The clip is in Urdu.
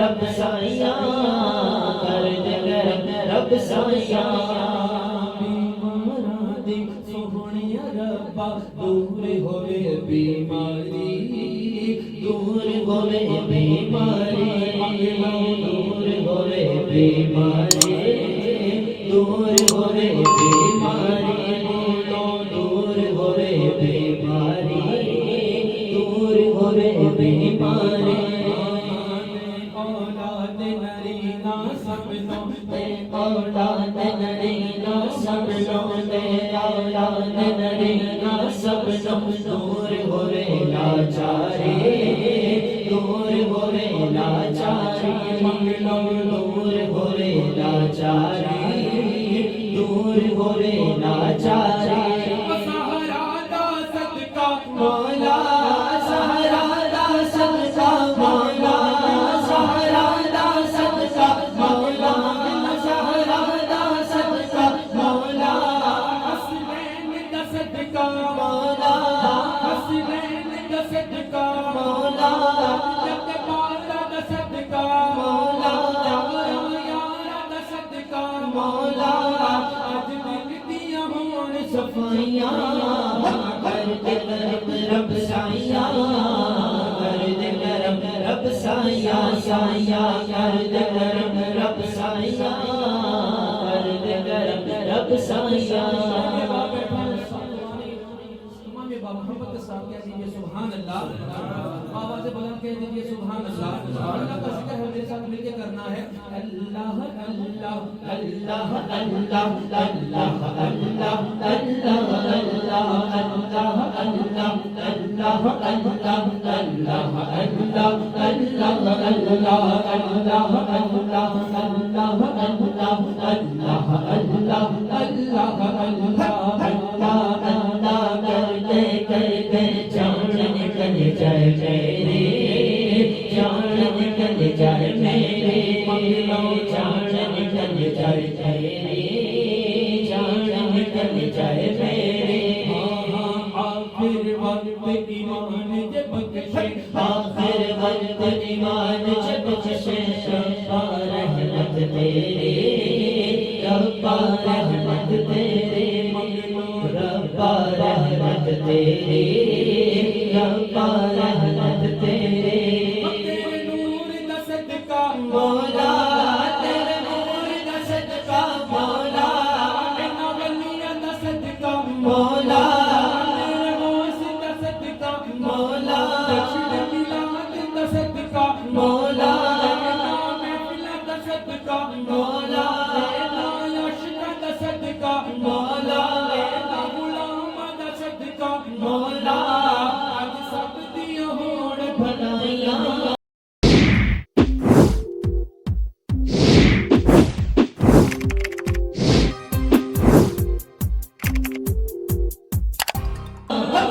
رب سایہ کر دے کرم رب سایہ بیماراں دی سوہنیا ربا دور ہوے بیماری دور ہوے بیماری دور ہوے بیماری دور ہوے بیماری دور ہوے بیماری دور ہوے بیماری اولاد نرینا سبنوں تے اولاد نرینا سبنوں تے اولاد نرینا سبنوں دور ہوے لاچاری دور ہوے لاچاری دور ہوے لاچاری دور ہوے لاچاری سہارا دا صدقہ مولا سہارا دا صدقہ مولا سہارا دا صدقہ مولا سہارا دا صدقہ مولا حسنین دا صدقہ مولا حسنین دا صدقہ مولا جب بالا دا صدقہ مولا یارا دا صدقہ مولا اج دل دیاں ہون صفائیاں کر دے کرم رب سایہ کر دے کرم رب سایہ سایہ کر دے کرم رب سایہ کر دے کرم رب سایہ محمد کے ساتھ کہہ دیجئے سبحان اللہ آواز بلند کہہ دیجئے سبحان اللہ اللہ کا ذکر ہے میرے ساتھ مل کے کرنا ہے اللہ اللہ اللہ اللہ اللہ اللہ اللہ مولا